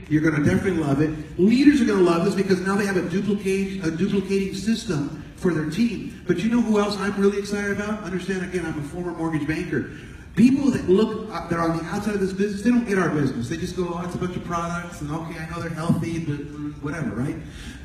You're going to definitely love it. Leaders are going to love this because now they have a duplicating system for their team. But you know who else I'm really excited about? Understand, again, I'm a former mortgage banker. People that look, they're on the outside of this business, they don't get our business. They just go, oh, it's a bunch of products, and okay, I know they're healthy, but whatever, right?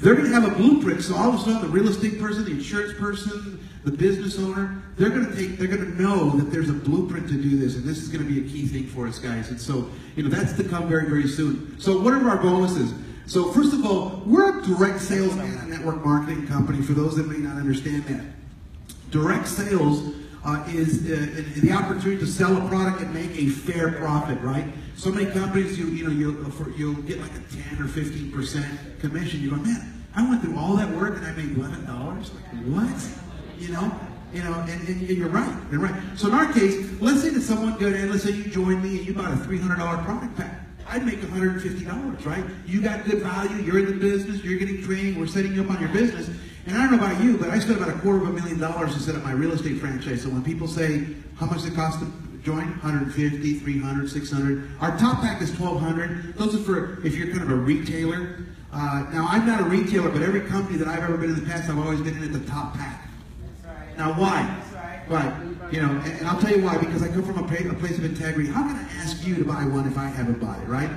They're going to have a blueprint, so all of a sudden the real estate person, the insurance person, the business owner, they're going to know that there's a blueprint to do this, and this is going to be a key thing for us, guys. And so, that's to come very, very soon. So what are our bonuses? So first of all, we're a direct sales and a network marketing company, for those that may not understand that. Direct sales is the opportunity to sell a product and make a fair profit, right? So many companies, you'll get like a 10 or 15% commission. You go, man, I went through all that work and I made $11. Like, what? And you're right. You're right. So in our case, let's say that someone got in, let's say you joined me and you bought a $300 product pack. I'd make $150, right? You got good value, you're in the business, you're getting training, we're setting you up on your business. And I don't know about you, but I spent about $250,000 to set up my real estate franchise. So when people say, how much it costs to join? $150, $300, $600. Our top pack is $1,200. Those are for if you're kind of a retailer. Now, I'm not a retailer, but every company that I've ever been in the past, I've always been in at the top pack. That's right. Now, why? That's right. Why? And I'll tell you why, because I come from a place of integrity. How can I ask you to buy one if I haven't bought it, right?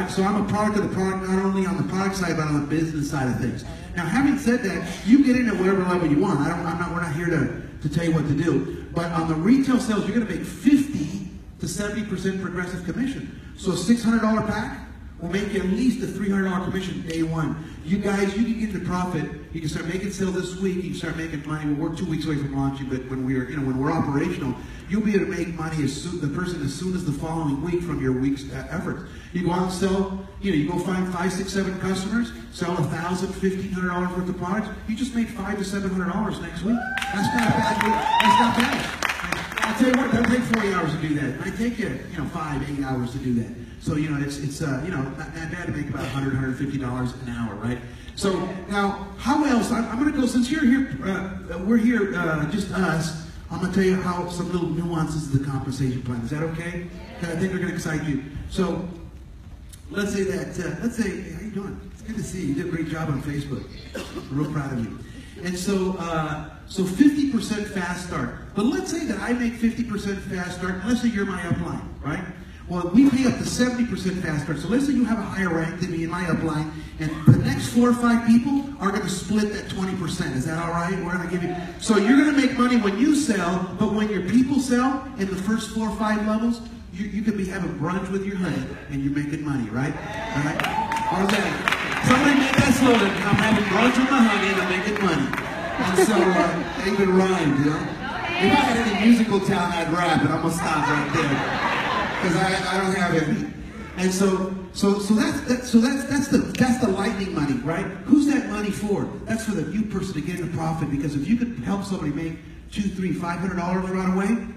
So I'm a product of the product, not only on the product side, but on the business side of things. Now, having said that, you get in at whatever level you want. We're not here to tell you what to do. But on the retail sales, you're going to make 50 to 70% progressive commission. So a $600 pack will make you at least a $300 commission day one. You guys, you can get into profit. You can start making sales this week. You can start making money. Well, we're 2 weeks away from launching, but when we're operational, you'll be able to make money as soon as the following week from your week's efforts. You go out and sell. You go find 5, 6, 7 customers, sell $1,000, $1,500 worth of products. You just made $500 to $700 next week. That's not bad. That's not bad. I'll tell you what, that'll take 40 hours to do that. It might take you, 5, 8 hours to do that. So, it's not bad to make about $100, $150 an hour, right? So, now, how else? I'm going to go, since you're here, we're here, just us, I'm going to tell you how some little nuances of the compensation plan. Is that okay? I think they're going to excite you. So, let's say, how you doing? It's good to see you. You did a great job on Facebook. I'm real proud of you. And so 50% fast start. But let's say that I make 50% fast start. Let's say you're my upline, right? Well, we pay up to 70% fast start. So let's say you have a higher rank than me in my upline, and the next 4 or 5 people are going to split that 20%. Is that all right? We're going to give you. So you're going to make money when you sell, but when your people sell in the first 4 or 5 levels, you could be having brunch with your honey, and you're making money, right? All right? How's that? Somebody made that slogan. I'm having brunch with my honey, and I'm making money. And so, it even rhymed, If I had any musical talent, I'd rap, but I'm going to stop right there. Because I don't have any. And so that's the lightning money, right? Who's that money for? That's for the new person to get into profit, because if you could help somebody make $200, $300, $500 right away,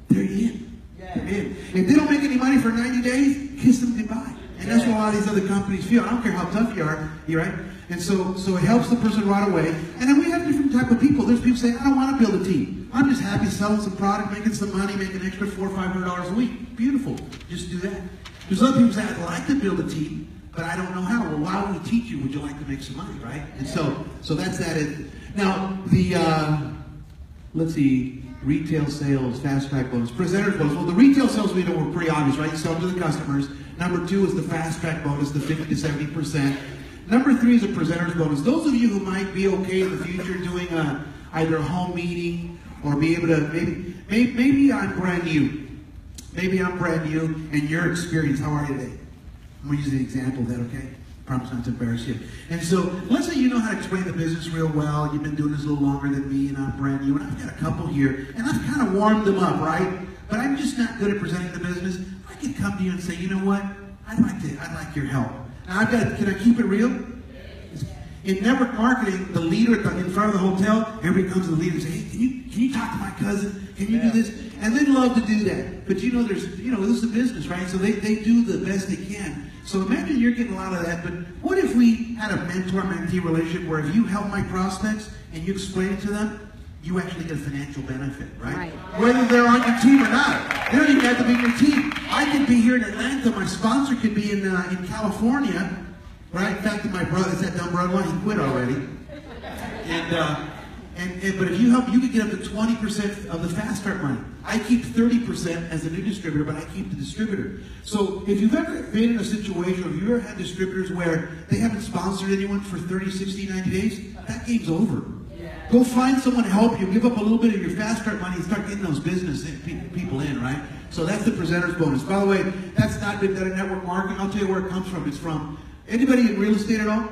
they're in. They're in. If they don't make any money for 90 days, kiss them goodbye. And that's what a lot of these other companies feel. I don't care how tough you are, right? And so it helps the person right away. And then we have different type of people. There's people saying, I don't want to build a team. I'm just happy selling some product, making some money, making an extra $400 or $500 a week. Beautiful. Just do that. There's other people saying, I'd like to build a team, but I don't know how. Well, why would we teach you? Would you like to make some money, right? And so that's that. Now, let's see, retail sales, fast track bonus, presenters bonus. Well, the retail sales we know were pretty obvious, right? You sell to the customers. Number 2 is the fast track bonus, the 50 to 70%. Number 3 is a presenter's bonus. Those of you who might be okay in the future doing either a home meeting or be able to, maybe I'm brand new. Maybe I'm brand new and your experience, how are you today? I'm going to use an example of that, okay? I promise not to embarrass you. And so, let's say you know how to explain the business real well. You've been doing this a little longer than me, and I'm brand new. And I've got a couple here, and I've kind of warmed them up, right? But I'm just not good at presenting the business. I can come to you and say, you know what? I'd like your help. Now, can I keep it real? In network marketing, the leader in front of the hotel, everybody comes to the leader and says, hey, can you talk to my cousin? Can you do this? And they'd love to do that. But this is a business, right? So they do the best they can. So imagine you're getting a lot of that, but what if we had a mentor-mentee relationship where if you help my prospects and you explain it to them, you actually get a financial benefit, right? Whether they're on your team or not. They don't even have to be your team. I could be here in Atlanta. My sponsor could be in California, right? In fact, my brother, is that dumb brother? He quit already. But if you help, you could get up to 20% of the fast start money. I keep 30% as a new distributor, but I keep the distributor. So if you've ever been in a situation, or if you've ever had distributors where they haven't sponsored anyone for 30, 60, 90 days, that game's over. Go find someone to help you. Give up a little bit of your fast start money and start getting those business people in, right? So that's the presenter's bonus. By the way, that's not been done in network marketing. I'll tell you where it comes from. It's from anybody in real estate at all?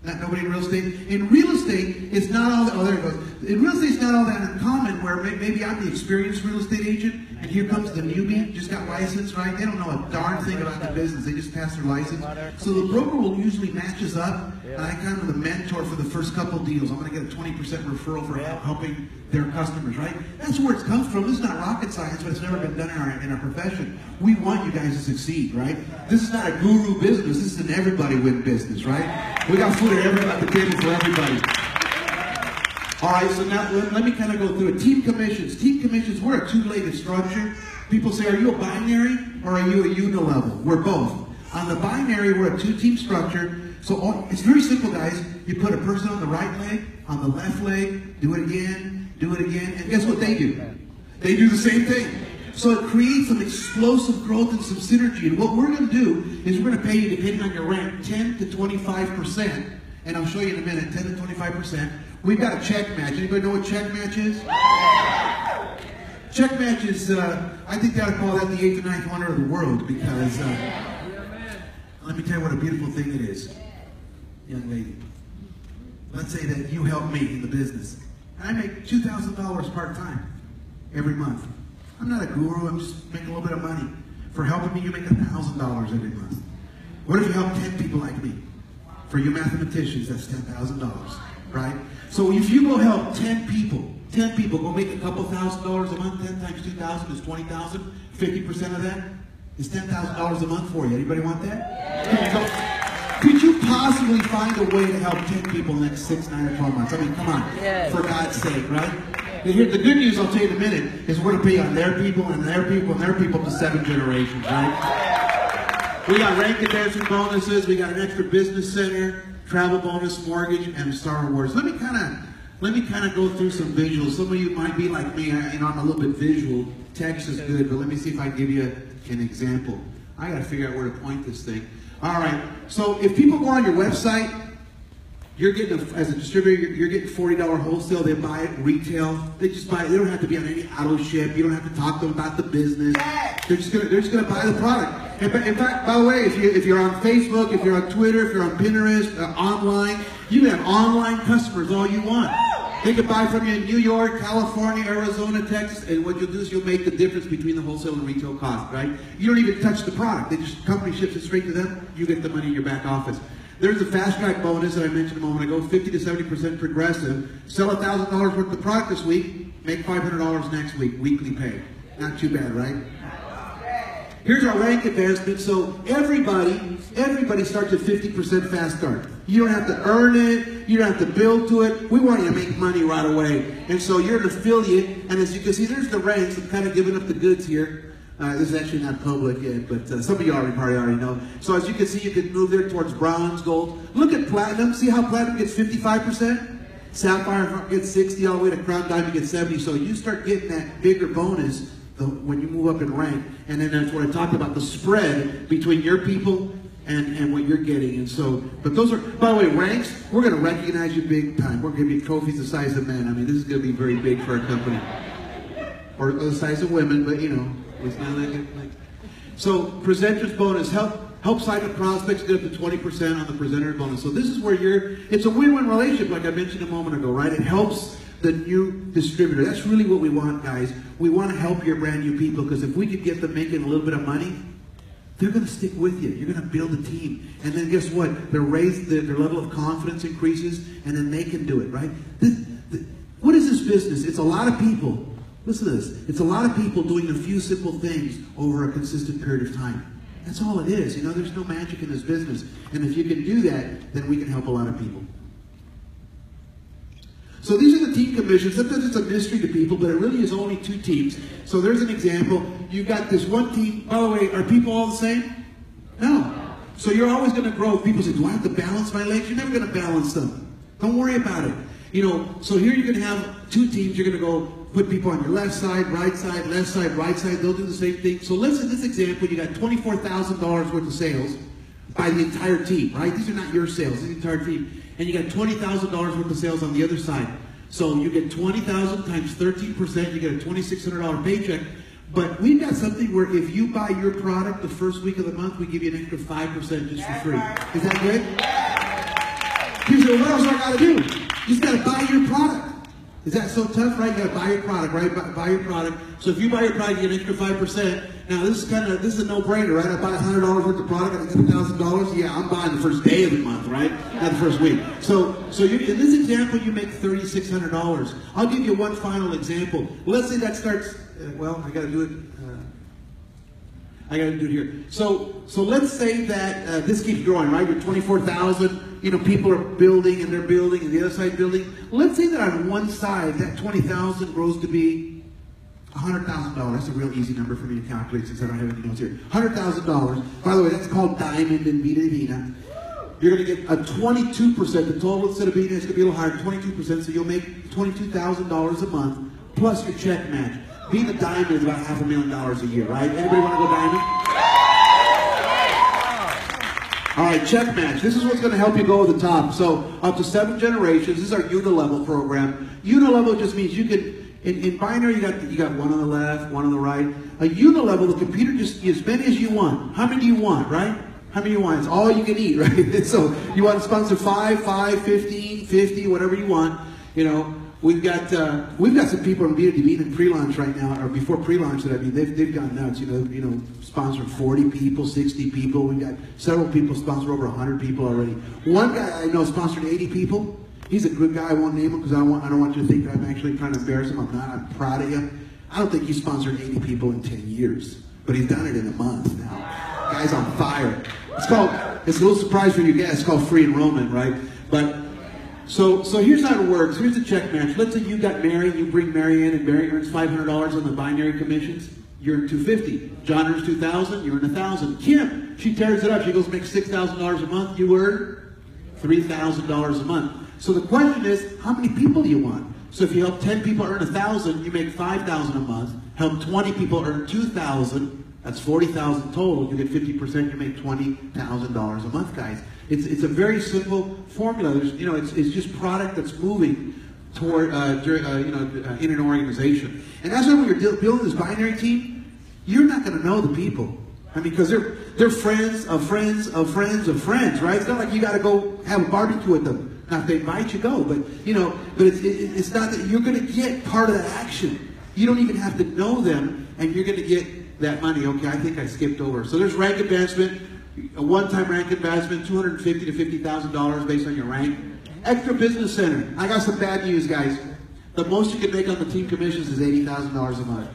Not nobody in real estate. In real estate, it's not all that. Oh, there it goes. In real estate, it's not all that uncommon. Where maybe I'm the experienced real estate agent, and here comes the newbie, just got licensed, right? They don't know a darn thing about the business. They just passed their license. So the broker will usually match us up, and I kind of the mentor for the first couple deals. I'm going to get a 20% referral for helping their customers, right? That's where it comes from. This is not rocket science, but it's never been done in our profession. We want you guys to succeed, right? This is not a guru business. This is an everybody win business, right? We got food at the table for everybody. All right, so now let me kind of go through it. Team commissions. Team commissions, we're a two-legged structure. People say, are you a binary or are you a unilevel? We're both. On the binary, we're a two-team structure. So it's very simple, guys. You put a person on the right leg, on the left leg, do it again, and guess what they do? They do the same thing. So it creates some explosive growth and some synergy. And what we're going to do is we're going to pay you, depending on your rank, 10 to 25%. And I'll show you in a minute, 10 to 25%. We've got a check match. Anybody know what check match is? Check match is, I think they ought to call that the 8th or 9th wonder of the world, because let me tell you what a beautiful thing it is. Young lady, let's say that you help me in the business. I make $2,000 part-time every month. I'm not a guru, I'm just making a little bit of money. For helping me, you make $1,000 every month. What if you help 10 people like me? For you mathematicians, that's $10,000, right? So if you go help 10 people, go make a couple $1,000s a month, 10 times 2,000 is 20,000, 50% of that is $10,000 a month for you. Anybody want that? Could you possibly find a way to help 10 people in the next 6, 9, or 12 months? I mean, come on, for God's sake, right? And here, the good news I'll tell you in a minute is we're going to pay on their people and their people and their people to 7 generations, right? We got rank advancement bonuses. We got an extra business center, travel bonus, mortgage, and Star Wars. Let me kind of go through some visuals. Some of you might be like me. I'm a little bit visual. Text is good, but let me see if I can give you an example. I got to figure out where to point this thing. All right. So if people go on your website, you're getting, as a distributor, you're getting $40 wholesale. They buy it retail. They just buy it. They don't have to be on any auto ship. You don't have to talk to them about the business. They're just gonna buy the product. In fact, by the way, if you're on Facebook, if you're on Twitter, if you're on Pinterest, online, you can have online customers all you want. They can buy from you in New York, California, Arizona, Texas, and what you'll do is you'll make the difference between the wholesale and retail cost, right? You don't even touch the product. Company ships it straight to them. You get the money in your back office. There's the fast track bonus that I mentioned a moment ago, 50 to 70% progressive. Sell $1,000 worth of product this week, make $500 next week, weekly pay. Not too bad, right? Here's our rank advancement. So everybody starts at 50% fast start. You don't have to earn it. You don't have to build to it. We want you to make money right away. And so you're an affiliate. And as you can see, there's the ranks. I'm kind of giving up the goods here. This is actually not public yet, but some of you probably already know. So as you can see, you can move there towards bronze, gold. Look at platinum. See how platinum gets 55%? Sapphire gets 60, all the way to crown diamond gets 70. So you start getting that bigger bonus when you move up in rank. And then that's what I talked about, the spread between your people and what you're getting. And so, but those are, by the way, ranks, we're going to recognize you big time. We're going to give you trophies the size of men. I mean, this is going to be very big for our company. Or the size of women, but you know, it's not like it. So, presenter's bonus, help sign up prospects get up to 20% on the presenter bonus. So this is where it's a win-win relationship, like I mentioned a moment ago, right? It helps the new distributor. That's really what we want, guys. We want to help your brand new people, because if we could get them making a little bit of money, they're going to stick with you. You're going to build a team. And then guess what? Their level of confidence increases, and then they can do it, right? What is this business? It's a lot of people. Listen to this. It's a lot of people doing a few simple things over a consistent period of time. That's all it is. You know, there's no magic in this business. And if you can do that, then we can help a lot of people. So these are the team commissions. Sometimes it's a mystery to people, but it really is only 2 teams. So there's an example. You've got this one team. By the way, are people all the same? No. So you're always going to grow. People say, do I have to balance my legs? You're never going to balance them. Don't worry about it. You know, so here you're going to have 2 teams. You're going to go put people on your left side, right side, right side. They'll do the same thing. So let's, in this example, you got $24,000 worth of sales by the entire team, right? These are not your sales. This is the entire team. And you got $20,000 worth of sales on the other side. So you get 20,000 times 13%, you get a $2,600 paycheck. But we've got something where if you buy your product the first week of the month, we give you an extra 5% just for free. Is that good? People say, well, what else do I got to do? You just got to buy your product. Is that so tough, right? You got to buy your product, right? Buy your product. So if you buy your product, you get an extra 5%. Now this is a no-brainer, right? I buy $100 worth of product, I get $1,000. Yeah, I'm buying the first day of the month, right? Not the first week. So in this example, you make $3,600. I'll give you one final example. Let's say that starts. Well, I got to do it. I got to do it here. So let's say that this keeps growing, right? You're 24,000. You know, people are building and they're building, and the other side building. Let's say that on one side, that 20,000 grows to be $100,000. That's a real easy number for me to calculate since I don't have anything else here. $100,000. By the way, that's called diamond in Vida Divina. You're going to get a 22%. The total instead of being, it's going to be a little higher, 22%. So you'll make $22,000 a month plus your check match. Being a diamond is about $500,000 a year, right? Anybody want to go diamond? All right, check match. This is what's going to help you go to the top. So up to 7 generations. This is our unilevel program. Unilevel just means you can, in binary, you got one on the left, one on the right. A unilevel, the computer just as many as you want. How many do you want, right? How many do you want? It's all you can eat, right? So you want to sponsor 5, 15, 50, whatever you want. You know, we've got some people in Vida Divina in pre-launch right now, or before pre-launch that I mean, they've gone nuts. You know, sponsoring 40 people, 60 people. We've got several people sponsor over 100 people already. One guy I know sponsored 80 people. He's a good guy. I won't name him because I don't want you to think that I'm actually trying to embarrass him. I'm not. I'm proud of him. I don't think he sponsored 80 people in 10 years, but he's done it in a month now. Guy's on fire. It's a little surprise for you guys. It's called free enrollment, right? But so here's how it works. Here's the check match. Let's say you got Mary, you bring Mary in, and Mary earns $500 on the binary commissions. You're in $250. John earns $2,000. You're in $1,000. Kim, she tears it up. She goes make $6,000 a month. You earn $3,000 a month. So the question is, how many people do you want? So if you help 10 people earn $1,000, you make $5,000 a month. Help 20 people earn $2,000. That's $40,000 total. You get 50%. You make $20,000 a month, guys. It's a very simple formula. It's just product that's moving toward in an organization. And that's why when you're building this binary team, you're not going to know the people. I mean, because they're friends of friends of friends of friends, right? It's not like you got to go have a barbecue with them. Now, if they invite you, go. But it's not that you're going to get part of that action. You don't even have to know them, and you're going to get that money. Okay, I think I skipped over. So there's rank advancement, a one-time rank advancement, $250,000 to $50,000 based on your rank. Extra business center. I got some bad news, guys. The most you can make on the team commissions is $80,000 a month.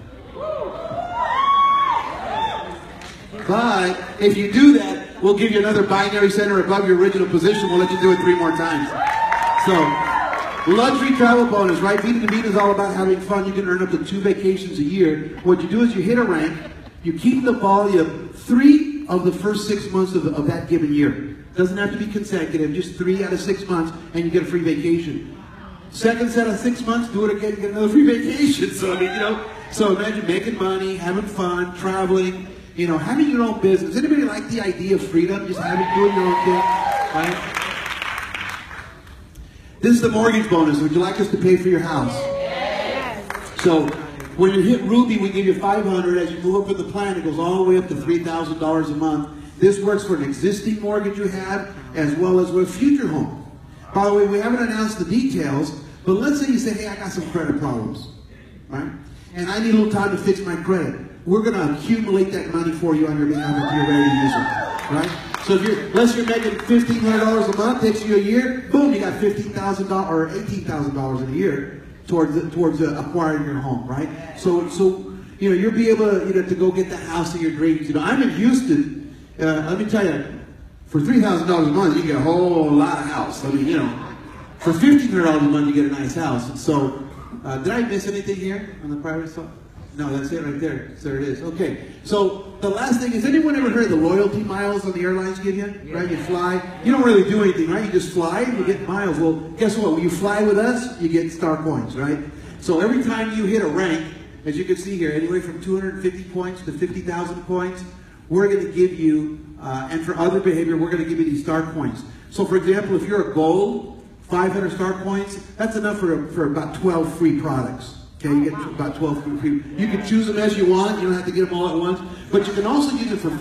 But if you do that, we'll give you another binary center above your original position. We'll let you do it 3 more times. So, luxury travel bonus, right? Vida Divina is all about having fun. You can earn up to 2 vacations a year. What you do is you hit a rank, you keep the volume 3 of the first 6 months of that given year. Doesn't have to be consecutive, just 3 out of 6 months, and you get a free vacation. Second set of 6 months, do it again, get another free vacation. So, I mean, so imagine making money, having fun, traveling, having your own business. Anybody like the idea of freedom? Just doing your own thing, right? This is the mortgage bonus. Would you like us to pay for your house? Yes. So when you hit Ruby, we give you $500. As you move up in the plan, it goes all the way up to $3,000 a month. This works for an existing mortgage you have, as well as with a future home. By the way, we haven't announced the details, but let's say you say, hey, I got some credit problems, right? And I need a little time to fix my credit. We're going to accumulate that money for you on your behalf if you're ready to use it, right? So unless you're making $1,500 a month, takes you a year, boom, you got $15,000 or $18,000 in a year towards acquiring your home, right? So you'll be able to go get the house of your dreams. I'm in Houston. Let me tell you, for $3,000 a month, you get a whole lot of house. I mean, For $1,500 a month, you get a nice house. And so, did I miss anything here on the private stuff? No, that's it right there. There it is. Okay. So the last thing is, anyone ever heard of the loyalty miles on the airlines give you? Yeah. Right? You fly. You don't really do anything, right? You just fly and you get miles. Well, guess what? When you fly with us, you get star points, right? So every time you hit a rank, as you can see here, anywhere from 250 points to 50,000 points, we're going to give you, and for other behavior, we're going to give you these star points. So for example, if you're a gold, 500 star points, that's enough for about 12 free products. Okay, you get about 12 free. You can choose them as you want. You don't have to get them all at once. But you can also use it for free.